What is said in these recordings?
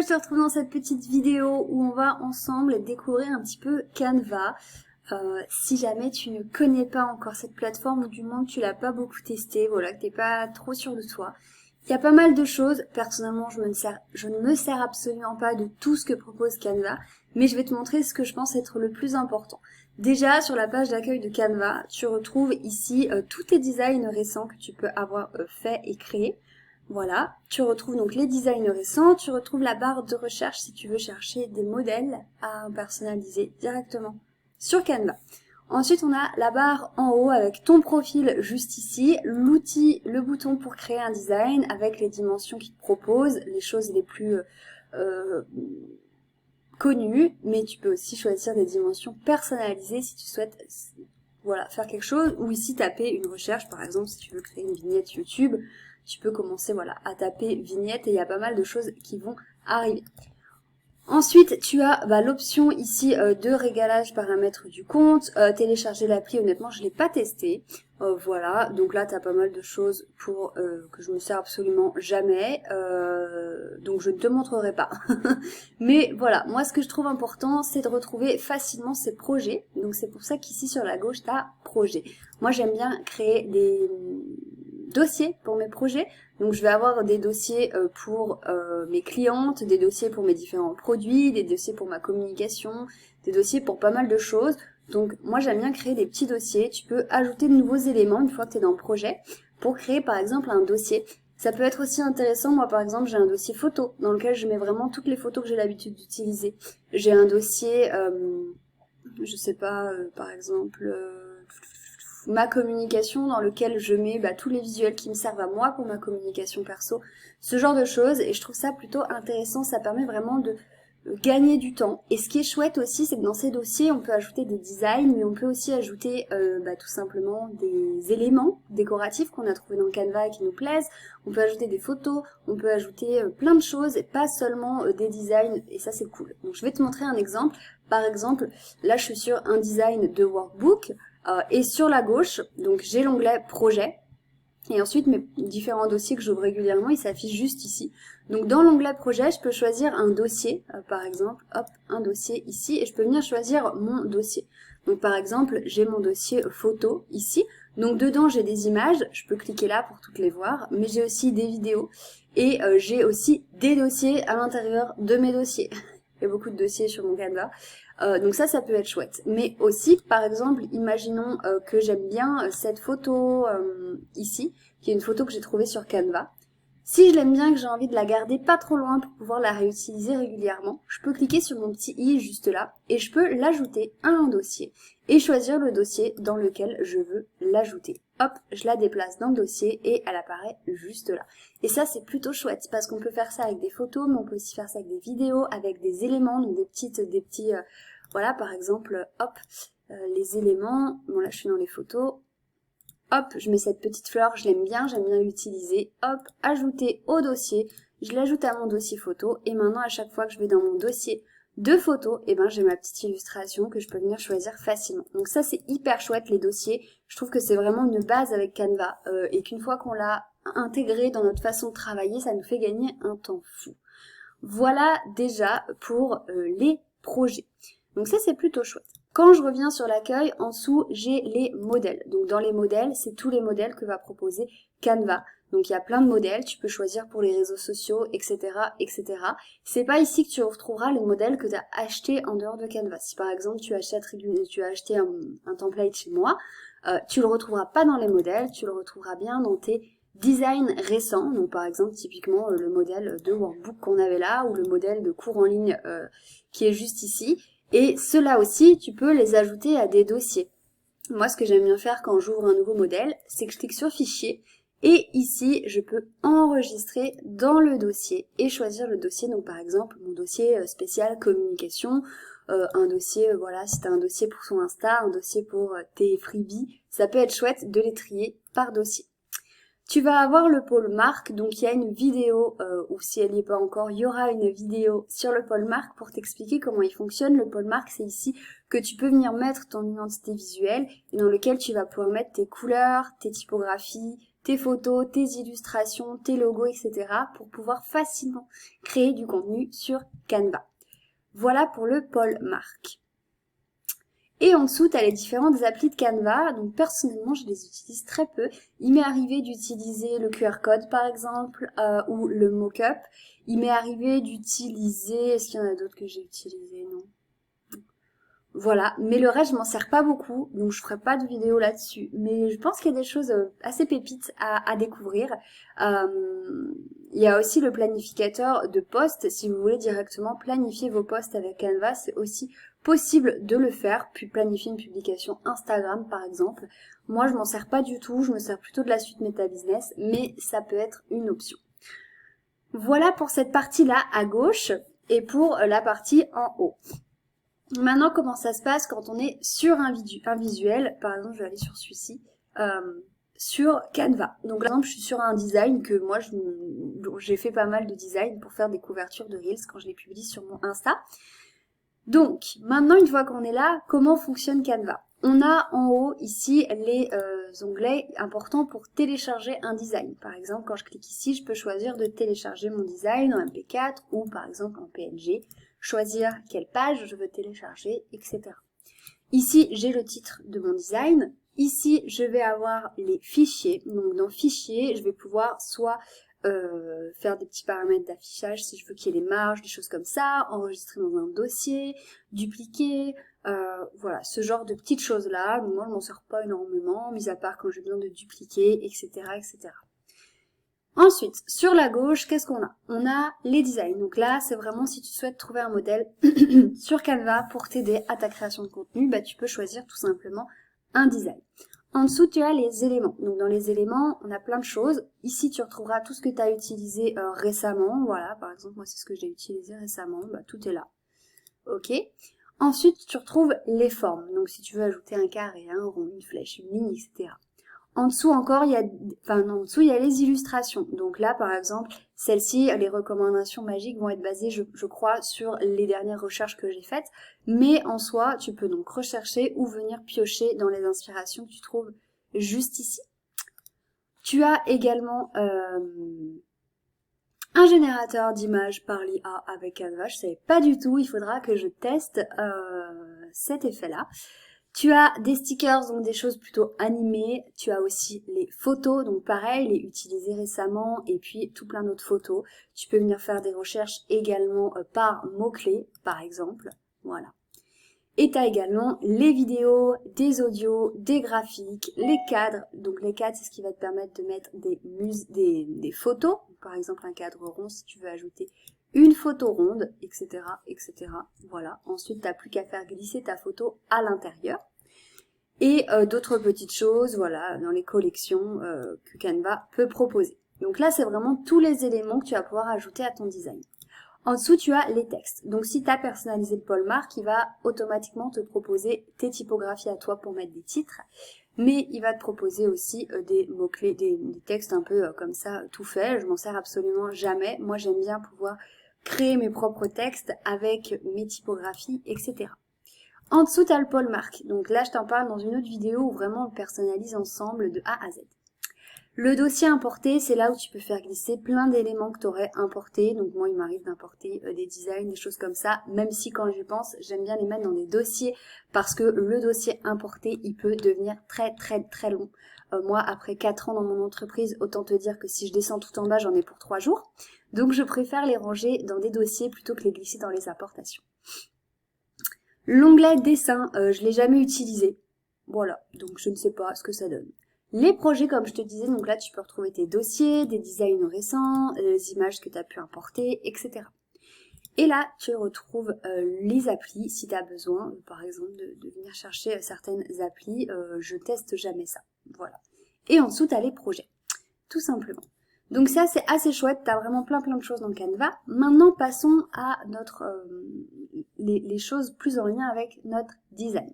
te retrouve dans cette petite vidéo où on va ensemble découvrir un petit peu Canva. Si jamais tu ne connais pas encore cette plateforme ou du moins que tu l'as pas beaucoup testée, voilà, que t'es pas trop sûr de toi, il y a pas mal de choses. Personnellement, je ne me sers absolument pas de tout ce que propose Canva, mais je vais te montrer ce que je pense être le plus important. Déjà, sur la page d'accueil de Canva, tu retrouves ici tous tes designs récents que tu peux avoir fait et créés. Voilà, tu retrouves donc les designs récents, tu retrouves la barre de recherche si tu veux chercher des modèles à personnaliser directement sur Canva. Ensuite, on a la barre en haut avec ton profil juste ici, l'outil, le bouton pour créer un design avec les dimensions qu'il te propose, les choses les plus connues, mais tu peux aussi choisir des dimensions personnalisées si tu souhaites faire quelque chose, ou ici taper une recherche, par exemple si tu veux créer une vignette YouTube, tu peux commencer à taper vignette et il y a pas mal de choses qui vont arriver. Ensuite, tu as l'option ici de régalage paramètres du compte, télécharger l'appli, honnêtement je ne l'ai pas testé. Voilà, donc là tu as pas mal de choses pour que je ne me sers absolument jamais, donc je ne te montrerai pas. Mais voilà, moi ce que je trouve important c'est de retrouver facilement ces projets, donc c'est pour ça qu'ici sur la gauche tu as projet. Moi j'aime bien créer des dossiers pour mes projets, donc je vais avoir des dossiers pour mes clientes, des dossiers pour mes différents produits, des dossiers pour ma communication, des dossiers pour pas mal de choses. Donc moi j'aime bien créer des petits dossiers. Tu peux ajouter de nouveaux éléments une fois que tu es dans le projet pour créer par exemple un dossier. Ça peut être aussi intéressant, moi par exemple j'ai un dossier photo dans lequel je mets vraiment toutes les photos que j'ai l'habitude d'utiliser. J'ai un dossier, je sais pas, par exemple ma communication dans lequel je mets tous les visuels qui me servent à moi pour ma communication perso, ce genre de choses, et je trouve ça plutôt intéressant, ça permet vraiment de gagner du temps. Et ce qui est chouette aussi, c'est que dans ces dossiers, on peut ajouter des designs, mais on peut aussi ajouter tout simplement des éléments décoratifs qu'on a trouvés dans Canva et qui nous plaisent. On peut ajouter des photos, on peut ajouter plein de choses, et pas seulement des designs, et ça c'est cool. Donc je vais te montrer un exemple. Par exemple, là je suis sur un design de workbook, et sur la gauche, donc j'ai l'onglet projet. Et ensuite, mes différents dossiers que j'ouvre régulièrement, ils s'affichent juste ici. Donc dans l'onglet projet, je peux choisir un dossier, par exemple, hop, un dossier ici, et je peux venir choisir mon dossier. Donc par exemple, j'ai mon dossier photo ici. Donc dedans, j'ai des images, je peux cliquer là pour toutes les voir, mais j'ai aussi des vidéos, et j'ai aussi des dossiers à l'intérieur de mes dossiers. Il y a beaucoup de dossiers sur mon Canva. Donc ça peut être chouette. Mais aussi, par exemple, imaginons que j'aime bien cette photo ici, qui est une photo que j'ai trouvée sur Canva. Si je l'aime bien et que j'ai envie de la garder pas trop loin pour pouvoir la réutiliser régulièrement, je peux cliquer sur mon petit i juste là et je peux l'ajouter à un dossier et choisir le dossier dans lequel je veux l'ajouter. Hop, je la déplace dans le dossier et elle apparaît juste là. Et ça c'est plutôt chouette parce qu'on peut faire ça avec des photos, mais on peut aussi faire ça avec des vidéos, avec des éléments, donc des petits voilà, par exemple, hop, les éléments, bon là je suis dans les photos. Hop, je mets cette petite fleur, j'aime bien l'utiliser. Hop, ajouter au dossier, je l'ajoute à mon dossier photo. Et maintenant, à chaque fois que je vais dans mon dossier de photos, j'ai ma petite illustration que je peux venir choisir facilement. Donc ça, c'est hyper chouette, les dossiers. Je trouve que c'est vraiment une base avec Canva. Et qu'une fois qu'on l'a intégré dans notre façon de travailler, ça nous fait gagner un temps fou. Voilà déjà pour les projets. Donc ça, c'est plutôt chouette. Quand je reviens sur l'accueil, en dessous, j'ai les modèles. Donc dans les modèles, c'est tous les modèles que va proposer Canva. Donc il y a plein de modèles, tu peux choisir pour les réseaux sociaux, etc., etc. C'est pas ici que tu retrouveras les modèles que tu as achetés en dehors de Canva. Si par exemple tu as acheté un template chez moi, tu le retrouveras pas dans les modèles, tu le retrouveras bien dans tes designs récents. Donc par exemple typiquement le modèle de workbook qu'on avait là, ou le modèle de cours en ligne qui est juste ici. Et ceux-là aussi, tu peux les ajouter à des dossiers. Moi, ce que j'aime bien faire quand j'ouvre un nouveau modèle, c'est que je clique sur Fichier. Et ici, je peux enregistrer dans le dossier et choisir le dossier. Donc, par exemple, mon dossier spécial communication, un dossier, si tu as un dossier pour son Insta, un dossier pour tes freebies, ça peut être chouette de les trier par dossier. Tu vas avoir le pôle marque, donc il y a une vidéo, ou si elle n'y est pas encore, il y aura une vidéo sur le pôle marque pour t'expliquer comment il fonctionne. Le pôle marque, c'est ici que tu peux venir mettre ton identité visuelle et dans lequel tu vas pouvoir mettre tes couleurs, tes typographies, tes photos, tes illustrations, tes logos, etc. pour pouvoir facilement créer du contenu sur Canva. Voilà pour le pôle marque. Et en dessous, tu as les différentes applis de Canva. Donc personnellement, je les utilise très peu. Il m'est arrivé d'utiliser le QR code par exemple, ou le mock-up. Il m'est arrivé d'utiliser... Est-ce qu'il y en a d'autres que j'ai utilisés? Non. Voilà, mais le reste, je m'en sers pas beaucoup, donc je ferai pas de vidéo là-dessus. Mais je pense qu'il y a des choses assez pépites à découvrir. Il y a aussi le planificateur de posts. Si vous voulez directement planifier vos posts avec Canva, c'est aussi possible de le faire, puis planifier une publication Instagram par exemple. Moi, je m'en sers pas du tout, je me sers plutôt de la suite Meta Business, mais ça peut être une option. Voilà pour cette partie-là à gauche et pour la partie en haut. Maintenant, comment ça se passe quand on est sur un visuel? Par exemple, je vais aller sur celui-ci, sur Canva. Donc, par exemple, je suis sur un design que moi, j'ai fait pas mal de design pour faire des couvertures de Reels quand je les publie sur mon Insta. Donc, maintenant, une fois qu'on est là, comment fonctionne Canva? On a en haut ici les onglets importants pour télécharger un design. Par exemple, quand je clique ici, je peux choisir de télécharger mon design en MP4 ou par exemple en PNG, choisir quelle page je veux télécharger, etc. Ici, j'ai le titre de mon design. Ici, je vais avoir les fichiers. Donc, dans Fichiers, je vais pouvoir soit faire des petits paramètres d'affichage si je veux qu'il y ait les marges, des choses comme ça, enregistrer dans un dossier, dupliquer, voilà, ce genre de petites choses-là. Moi, je m'en sers pas énormément, mis à part quand j'ai besoin de dupliquer, etc., etc. Ensuite, sur la gauche, qu'est-ce qu'on a? On a les designs. Donc là, c'est vraiment si tu souhaites trouver un modèle sur Canva pour t'aider à ta création de contenu, bah, tu peux choisir tout simplement un design. En dessous, tu as les éléments. Donc dans les éléments, on a plein de choses. Ici, tu retrouveras tout ce que tu as utilisé récemment. Voilà, par exemple, moi, c'est ce que j'ai utilisé récemment. Bah, tout est là. OK. Ensuite, tu retrouves les formes. Donc si tu veux ajouter un carré, un rond, une flèche, une ligne, etc. En dessous encore, il y a, en dessous, il y a les illustrations. Donc là, par exemple, celles-ci, les recommandations magiques vont être basées, je crois, sur les dernières recherches que j'ai faites. Mais en soi, tu peux donc rechercher ou venir piocher dans les inspirations que tu trouves juste ici. Tu as également un générateur d'images par l'IA avec Canva. Je ne savais pas du tout, il faudra que je teste cet effet-là. Tu as des stickers, donc des choses plutôt animées. Tu as aussi les photos, donc pareil, les utilisées récemment, et puis tout plein d'autres photos. Tu peux venir faire des recherches également par mots-clés, par exemple. Voilà. Et tu as également les vidéos, des audios, des graphiques, les cadres. Donc les cadres, c'est ce qui va te permettre de mettre des photos. Par exemple, un cadre rond si tu veux ajouter une photo ronde, etc., etc. Voilà. Ensuite, tu n'as plus qu'à faire glisser ta photo à l'intérieur. Et d'autres petites choses, voilà, dans les collections que Canva peut proposer. Donc là, c'est vraiment tous les éléments que tu vas pouvoir ajouter à ton design. En dessous, tu as les textes. Donc si tu as personnalisé le pôle marque, il va automatiquement te proposer tes typographies à toi pour mettre des titres. Mais il va te proposer aussi des mots-clés, des textes un peu comme ça, tout fait. Je m'en sers absolument jamais. Moi, j'aime bien pouvoir créer mes propres textes avec mes typographies, etc. En dessous, tu as le pôle marque. Donc là, je t'en parle dans une autre vidéo où vraiment on personnalise ensemble de A à Z. Le dossier importé, c'est là où tu peux faire glisser plein d'éléments que tu aurais importés. Donc moi, il m'arrive d'importer des designs, des choses comme ça. Même si quand j'y pense, j'aime bien les mettre dans des dossiers parce que le dossier importé, il peut devenir très très très long. Moi, après 4 ans dans mon entreprise, autant te dire que si je descends tout en bas, j'en ai pour 3 jours. Donc je préfère les ranger dans des dossiers plutôt que les glisser dans les importations. L'onglet dessin, je l'ai jamais utilisé. Voilà, donc je ne sais pas ce que ça donne. Les projets, comme je te disais, donc là tu peux retrouver tes dossiers, des designs récents, les images que tu as pu importer, etc. Et là, tu retrouves les applis si tu as besoin, par exemple, de venir chercher certaines applis. Je teste jamais ça. Voilà. Et en dessous, tu as les projets, tout simplement. Donc ça, c'est assez chouette. Tu as vraiment plein de choses dans Canva. Maintenant, passons à notre les choses plus en lien avec notre design.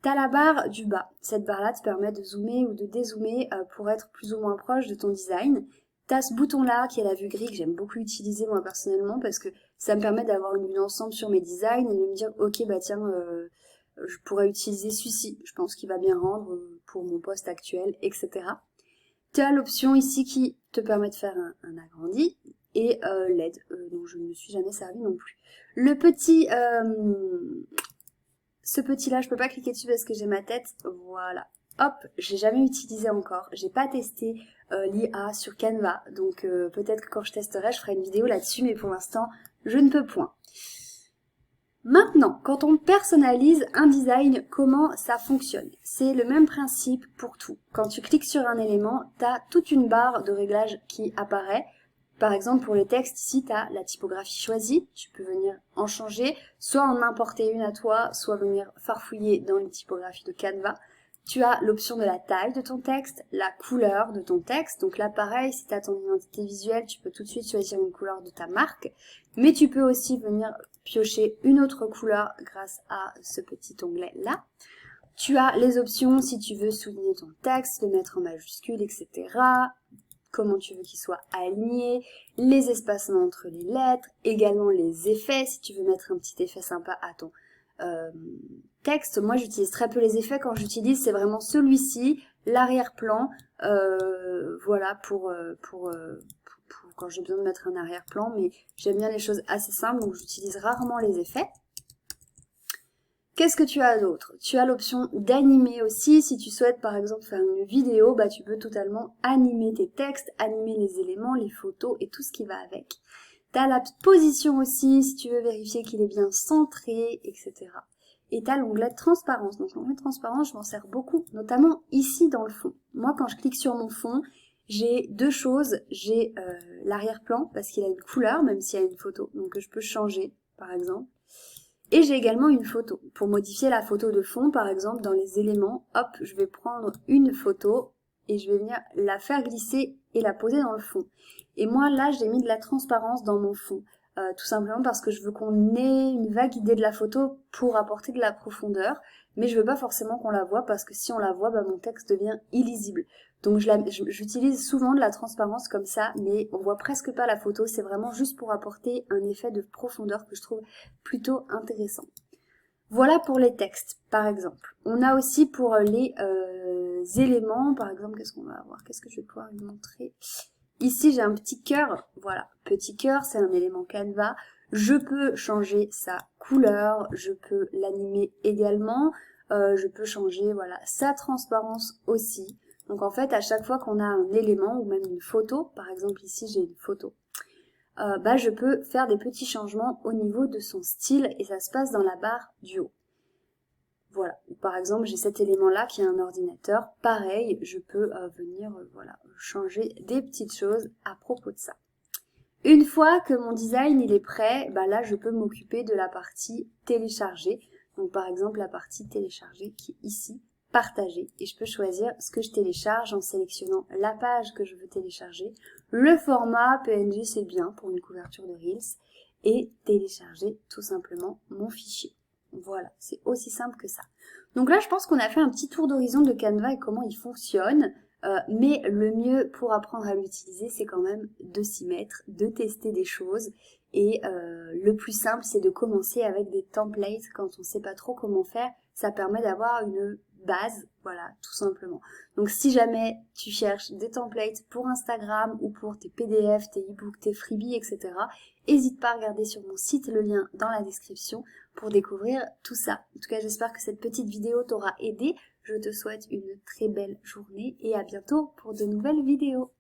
Tu as la barre du bas. Cette barre-là te permet de zoomer ou de dézoomer pour être plus ou moins proche de ton design. Tu as ce bouton-là qui est la vue gris que j'aime beaucoup utiliser moi personnellement parce que ça me permet d'avoir une vue d'ensemble sur mes designs et de me dire ok bah tiens je pourrais utiliser celui-ci. Je pense qu'il va bien rendre pour mon poste actuel, etc. Tu as l'option ici qui te permet de faire un agrandi et LED, dont je ne me suis jamais servi non plus. Le petit, ce petit là, je peux pas cliquer dessus parce que j'ai ma tête, voilà. Hop, j'ai jamais utilisé encore, j'ai pas testé l'IA sur Canva, donc peut-être que quand je testerai, je ferai une vidéo là-dessus, mais pour l'instant, je ne peux point. Maintenant, quand on personnalise un design, comment ça fonctionne? C'est le même principe pour tout. Quand tu cliques sur un élément, tu as toute une barre de réglage qui apparaît. Par exemple, pour les textes, ici, tu as la typographie choisie. Tu peux venir en changer, soit en importer une à toi, soit venir farfouiller dans les typographies de Canva. Tu as l'option de la taille de ton texte, la couleur de ton texte. Donc là, pareil, si tu as ton identité visuelle, tu peux tout de suite choisir une couleur de ta marque. Mais tu peux aussi venir piocher une autre couleur grâce à ce petit onglet là. Tu as les options si tu veux souligner ton texte, le mettre en majuscule, etc. Comment tu veux qu'il soit aligné, les espacements entre les lettres, également les effets, si tu veux mettre un petit effet sympa à ton texte. Moi j'utilise très peu les effets, quand j'utilise c'est vraiment celui-ci, l'arrière-plan, voilà pour quand j'ai besoin de mettre un arrière-plan, mais j'aime bien les choses assez simples, donc j'utilise rarement les effets. Qu'est-ce que tu as d'autre? Tu as l'option d'animer aussi. Si tu souhaites par exemple faire une vidéo, bah, tu peux totalement animer tes textes, animer les éléments, les photos et tout ce qui va avec. Tu as la position aussi, si tu veux vérifier qu'il est bien centré, etc. Et tu as l'onglet transparence. Donc l'onglet transparence, je m'en sers beaucoup, notamment ici dans le fond. Moi, quand je clique sur mon fond, j'ai deux choses. J'ai l'arrière-plan, parce qu'il a une couleur, même s'il y a une photo, donc je peux changer, par exemple. Et j'ai également une photo. Pour modifier la photo de fond, par exemple, dans les éléments, hop, je vais prendre une photo et je vais venir la faire glisser et la poser dans le fond. Et moi, là, j'ai mis de la transparence dans mon fond. Tout simplement parce que je veux qu'on ait une vague idée de la photo pour apporter de la profondeur. Mais je veux pas forcément qu'on la voit parce que si on la voit, bah, mon texte devient illisible. Donc j'utilise souvent de la transparence comme ça, mais on voit presque pas la photo, c'est vraiment juste pour apporter un effet de profondeur que je trouve plutôt intéressant. Voilà pour les textes, par exemple. On a aussi pour les éléments, par exemple, qu'est-ce qu'on va avoir? Qu'est-ce que je vais pouvoir vous montrer? Ici, j'ai un petit cœur, voilà, petit cœur, c'est un élément Canva. Je peux changer sa couleur, je peux l'animer également, je peux changer, voilà, sa transparence aussi. Donc en fait, à chaque fois qu'on a un élément ou même une photo, par exemple ici j'ai une photo, bah, je peux faire des petits changements au niveau de son style et ça se passe dans la barre du haut. Voilà, par exemple j'ai cet élément-là qui est un ordinateur, pareil, je peux venir voilà, changer des petites choses à propos de ça. Une fois que mon design il est prêt, bah là je peux m'occuper de la partie télécharger. Donc par exemple la partie télécharger qui est ici, partager. Et je peux choisir ce que je télécharge en sélectionnant la page que je veux télécharger. Le format PNG c'est bien pour une couverture de Reels. Et télécharger tout simplement mon fichier. Voilà, c'est aussi simple que ça. Donc là je pense qu'on a fait un petit tour d'horizon de Canva et comment il fonctionne. Mais le mieux pour apprendre à l'utiliser, c'est quand même de s'y mettre, de tester des choses. Et le plus simple, c'est de commencer avec des templates quand on ne sait pas trop comment faire. Ça permet d'avoir une base, voilà, tout simplement. Donc si jamais tu cherches des templates pour Instagram ou pour tes PDF, tes e-books, tes freebies, etc., n'hésite pas à regarder sur mon site, le lien dans la description pour découvrir tout ça. En tout cas, j'espère que cette petite vidéo t'aura aidé. Je te souhaite une très belle journée et à bientôt pour de nouvelles vidéos.